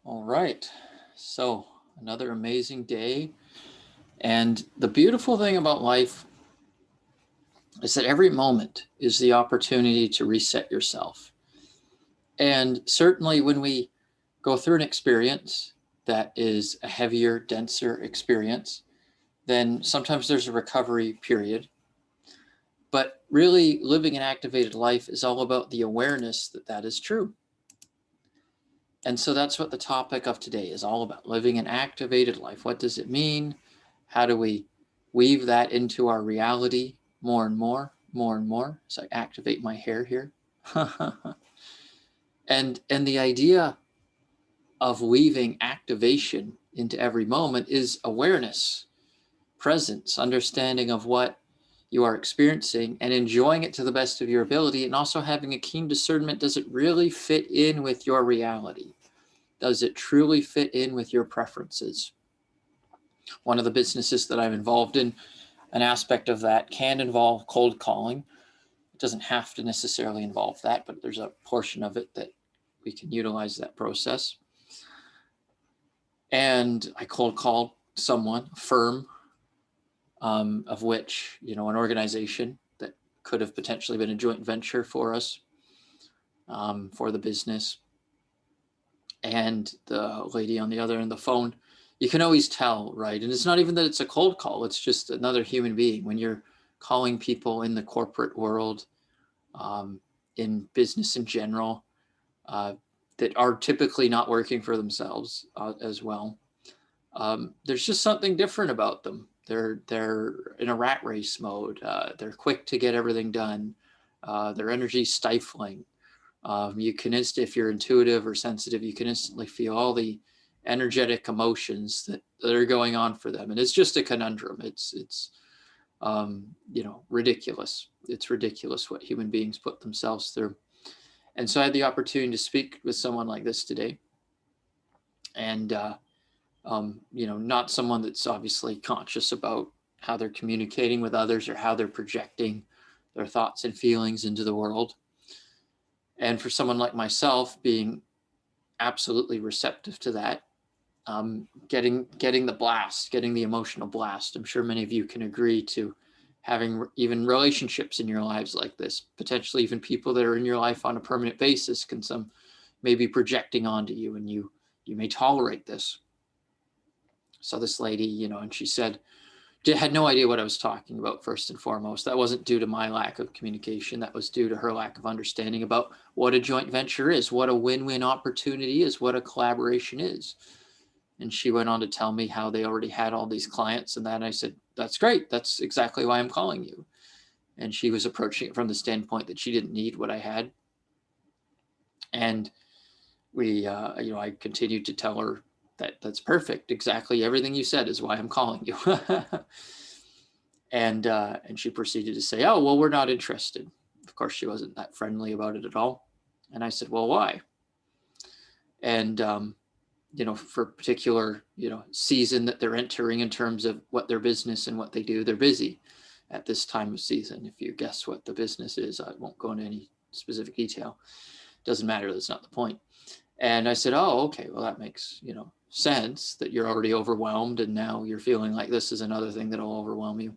All right. So another amazing day. And the beautiful thing about life is that every moment is the opportunity to reset yourself. And certainly when we go through an experience that is a heavier, denser experience, then sometimes there's a recovery period. But really, living an activated life is all about the awareness that that is true. And so that's what the topic of today is all about, living an activated life. What does it mean? How do we weave that into our reality more and more, more and more? So I activate my hair here. and the idea of weaving activation into every moment is awareness, presence, understanding of what you are experiencing and enjoying it to the best of your ability, and also having a keen discernment. Does it really fit in with your reality? Does it truly fit in with your preferences? One of the businesses that I'm involved in, an aspect of that can involve cold calling. It doesn't have to necessarily involve that, but there's a portion of it that we can utilize that process. And I cold called someone, a firm, of which, an organization that could have potentially been a joint venture for us, for the business. And the lady on the other end of the phone, you can always tell, right? And it's not even that it's a cold call. It's just another human being. When you're calling people in the corporate world, in business in general, that are typically not working for themselves as well. There's just something different about them. They're in a rat race mode. They're quick to get everything done. Their energy's stifling. You can if you're intuitive or sensitive, you can instantly feel all the energetic emotions that are going on for them. And it's just a conundrum. It's ridiculous. It's ridiculous what human beings put themselves through. And so I had the opportunity to speak with someone like this today. And, not someone that's obviously conscious about how they're communicating with others or how they're projecting their thoughts and feelings into the world. And for someone like myself, being absolutely receptive to that, getting the blast, getting the emotional blast. I'm sure many of you can agree to having even relationships in your lives like this, potentially even people that are in your life on a permanent basis can maybe projecting onto you, and you may tolerate this. So this lady, and she said, had no idea what I was talking about. First and foremost, that wasn't due to my lack of communication. That was due to her lack of understanding about what a joint venture is, what a win-win opportunity is, what a collaboration is. And she went on to tell me how they already had all these clients and that. And I said, that's great. That's exactly why I'm calling you. And she was approaching it from the standpoint that she didn't need what I had. And we, I continued to tell her that's perfect. Exactly everything you said is why I'm calling you. And she proceeded to say, oh, well, we're not interested. Of course, she wasn't that friendly about it at all. And I said, well, why? And, for a particular, season that they're entering in terms of what their business and what they do, they're busy at this time of season. If you guess what the business is, I won't go into any specific detail. Doesn't matter. That's not the point. And I said, oh, okay, well, that makes, sense that you're already overwhelmed and now you're feeling like this is another thing that'll overwhelm you.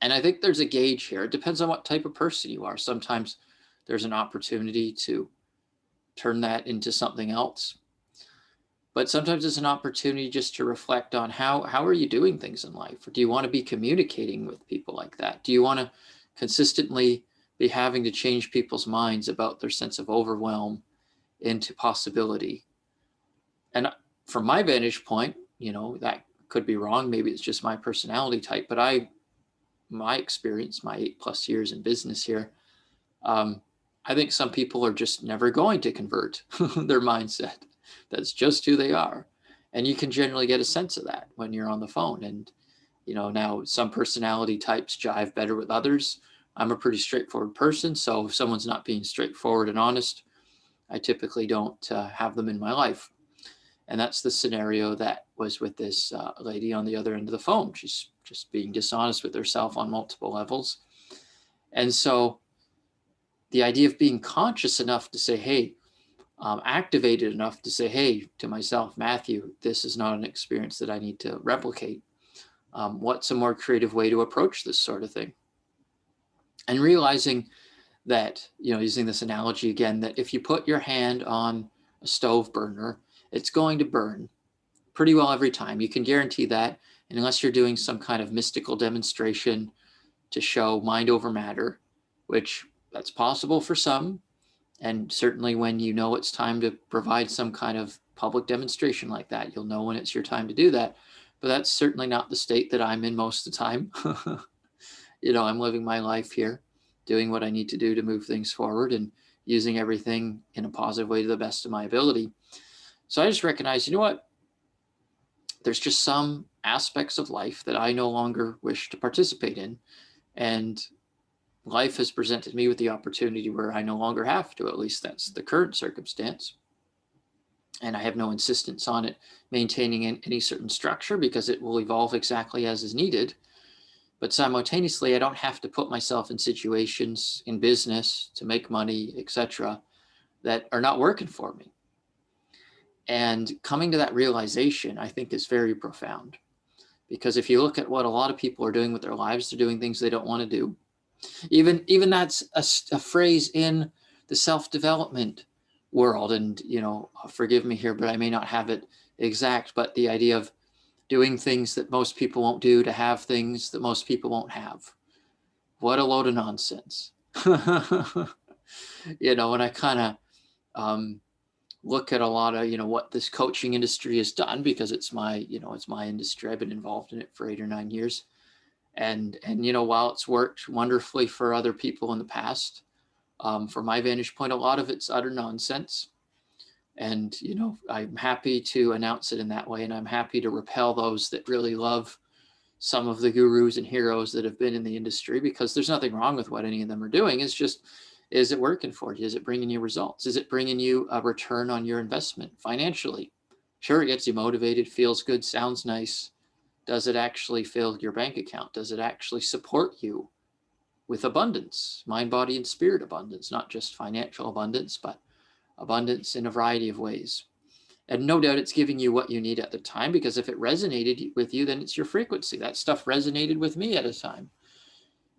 And I think there's a gauge here. It depends on what type of person you are. Sometimes there's an opportunity to turn that into something else. But sometimes it's an opportunity just to reflect on how are you doing things in life? Or do you want to be communicating with people like that? Do you want to consistently be having to change people's minds about their sense of overwhelm into possibility? And from my vantage point, that could be wrong. Maybe it's just my personality type, but my experience, my 8+ years in business here, I think some people are just never going to convert their mindset. That's just who they are. And you can generally get a sense of that when you're on the phone. And, now some personality types jive better with others. I'm a pretty straightforward person. So if someone's not being straightforward and honest, I typically don't have them in my life. And that's the scenario that was with this lady on the other end of the phone. She's just being dishonest with herself on multiple levels. And so the idea of being conscious enough to say, hey, activated enough to say, hey, to myself, Matthew, this is not an experience that I need to replicate. What's a more creative way to approach this sort of thing? And realizing that, using this analogy again, that if you put your hand on a stove burner, it's going to burn pretty well every time. You can guarantee that, and unless you're doing some kind of mystical demonstration to show mind over matter, which that's possible for some. And certainly when you know it's time to provide some kind of public demonstration like that, you'll know when it's your time to do that. But that's certainly not the state that I'm in most of the time. I'm living my life here, doing what I need to do to move things forward and using everything in a positive way to the best of my ability. So I just recognize, what? There's just some aspects of life that I no longer wish to participate in. And life has presented me with the opportunity where I no longer have to. At least that's the current circumstance. And I have no insistence on it maintaining any certain structure because it will evolve exactly as is needed. But simultaneously, I don't have to put myself in situations in business to make money, etc., that are not working for me. And coming to that realization, I think, is very profound. Because if you look at what a lot of people are doing with their lives, they're doing things they don't want to do. Even that's a phrase in the self-development world. And, forgive me here, but I may not have it exact, but the idea of doing things that most people won't do to have things that most people won't have. What a load of nonsense. And I kind of look at a lot of, what this coaching industry has done, because it's my industry. I've been involved in it for 8 or 9 years. And while it's worked wonderfully for other people in the past, from my vantage point, a lot of it's utter nonsense. And, I'm happy to announce it in that way. And I'm happy to repel those that really love some of the gurus and heroes that have been in the industry, because there's nothing wrong with what any of them are doing. It's just, is it working for you? Is it bringing you results? Is it bringing you a return on your investment financially? Sure, it gets you motivated, feels good, sounds nice. Does it actually fill your bank account? Does it actually support you with abundance, mind, body, and spirit abundance, not just financial abundance, but abundance in a variety of ways? And no doubt it's giving you what you need at the time, because if it resonated with you, then it's your frequency. That stuff resonated with me at a time,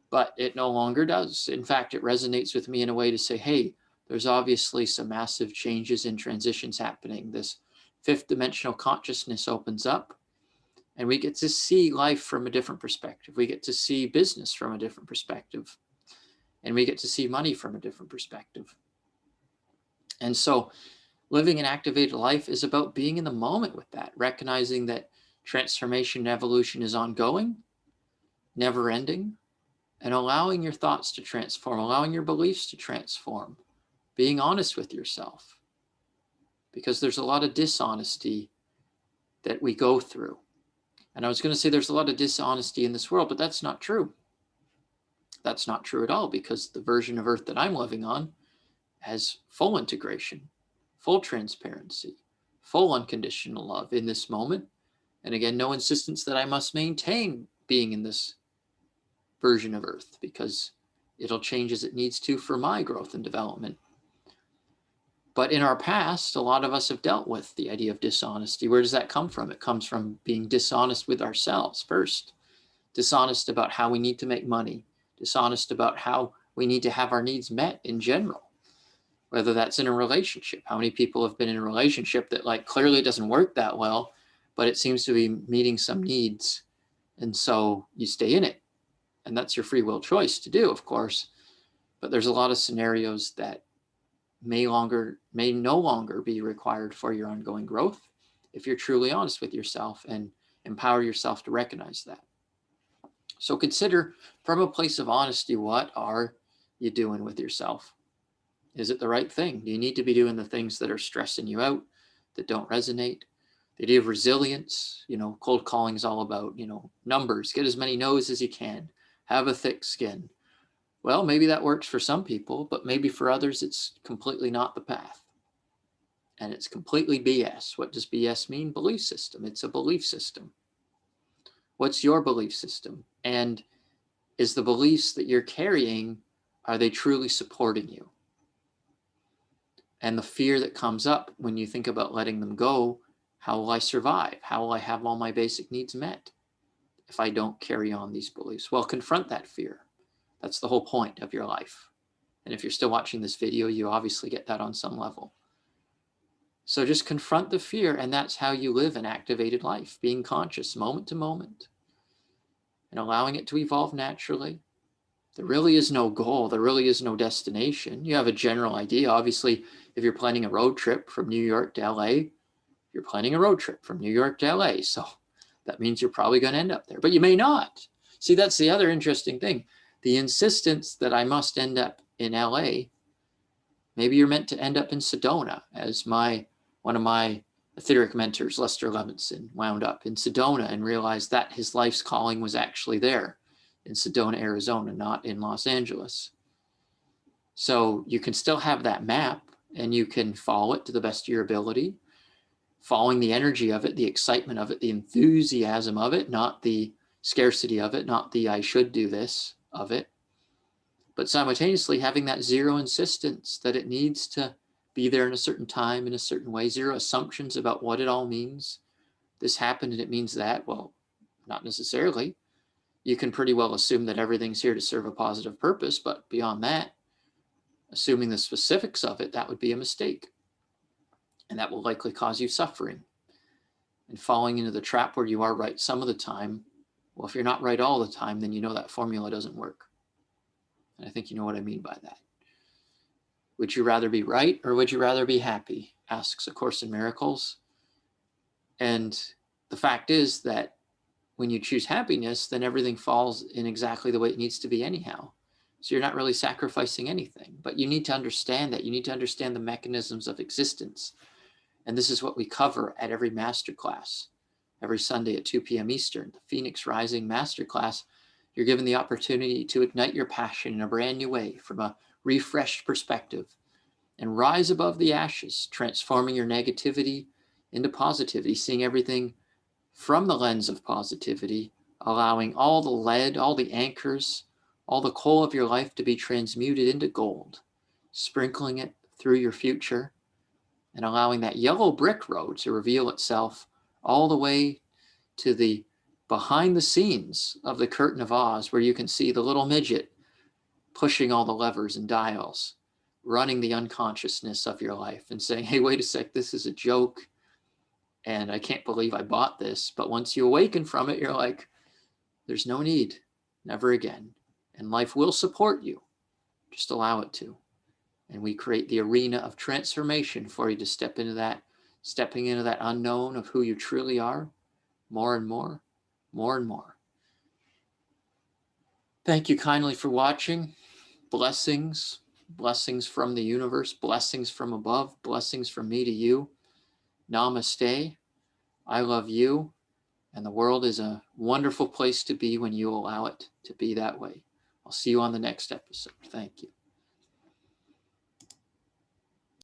but it no longer does. In fact, it resonates with me in a way to say, hey, there's obviously some massive changes and transitions happening. This fifth dimensional consciousness opens up, and we get to see life from a different perspective. We get to see business from a different perspective, and we get to see money from a different perspective. And so living an activated life is about being in the moment with that, recognizing that transformation and evolution is ongoing, never ending, and allowing your thoughts to transform, allowing your beliefs to transform, being honest with yourself. Because there's a lot of dishonesty that we go through. And I was going to say there's a lot of dishonesty in this world, but that's not true. That's not true at all, because the version of Earth that I'm living on has full integration, full transparency, full unconditional love in this moment. And again, no insistence that I must maintain being in this version of Earth, because it'll change as it needs to for my growth and development. But in our past, a lot of us have dealt with the idea of dishonesty. Where does that come from? It comes from being dishonest with ourselves first, dishonest about how we need to make money, dishonest about how we need to have our needs met in general, whether that's in a relationship. How many people have been in a relationship that clearly doesn't work that well, but it seems to be meeting some needs. And so you stay in it. And that's your free will choice to do, of course. But there's a lot of scenarios that may no longer be required for your ongoing growth if you're truly honest with yourself and empower yourself to recognize that. So consider, from a place of honesty, what are you doing with yourself? Is it the right thing? Do you need to be doing the things that are stressing you out, that don't resonate? The idea of resilience, cold calling is all about, numbers. Get as many no's as you can. Have a thick skin. Well, maybe that works for some people, but maybe for others, it's completely not the path. And it's completely BS. What does BS mean? Belief system. It's a belief system. What's your belief system? And is the beliefs that you're carrying, are they truly supporting you? And the fear that comes up when you think about letting them go, how will I survive? How will I have all my basic needs met if I don't carry on these beliefs? Well, confront that fear. That's the whole point of your life. And if you're still watching this video, you obviously get that on some level. So just confront the fear, and that's how you live an activated life, being conscious moment to moment and allowing it to evolve naturally. There really is no goal. There really is no destination. You have a general idea. Obviously, if you're planning a road trip from New York to LA, you're planning a road trip from New York to LA. So that means you're probably going to end up there, but you may not. See, that's the other interesting thing. The insistence that I must end up in LA, maybe you're meant to end up in Sedona, as one of my etheric mentors, Lester Levinson, wound up in Sedona and realized that his life's calling was actually there in Sedona, Arizona, not in Los Angeles. So you can still have that map and you can follow it to the best of your ability, following the energy of it, the excitement of it, the enthusiasm of it, not the scarcity of it, not the I should do this of it, but simultaneously having that zero insistence that it needs to be there in a certain time, in a certain way, zero assumptions about what it all means. This happened and it means that. Well, not necessarily. You can pretty well assume that everything's here to serve a positive purpose, but beyond that, assuming the specifics of it, that would be a mistake. And that will likely cause you suffering and falling into the trap where you are right some of the time. Well, if you're not right all the time, then you know that formula doesn't work. And I think you know what I mean by that. Would you rather be right or would you rather be happy? Asks A Course in Miracles. And the fact is that when you choose happiness, then everything falls in exactly the way it needs to be anyhow. So you're not really sacrificing anything, but you need to understand that. You need to understand the mechanisms of existence. And this is what we cover at every masterclass, every Sunday at 2 p.m. Eastern, the Phoenix Rising Masterclass. You're given the opportunity to ignite your passion in a brand new way from a refreshed perspective and rise above the ashes, transforming your negativity into positivity, seeing everything from the lens of positivity, allowing all the lead, all the anchors, all the coal of your life to be transmuted into gold, sprinkling it through your future and allowing that yellow brick road to reveal itself all the way to the behind the scenes of the Curtain of Oz, where you can see the little midget pushing all the levers and dials, running the unconsciousness of your life and saying, hey, wait a sec, this is a joke. And I can't believe I bought this. But once you awaken from it, you're like, there's no need, never again. And life will support you. Just allow it to. And we create the arena of transformation for you to stepping into that unknown of who you truly are, more and more, more and more. Thank you kindly for watching. Blessings, blessings from the universe, blessings from above, blessings from me to you. Namaste. I love you, and the world is a wonderful place to be when you allow it to be that way. I'll see you on the next episode. Thank you.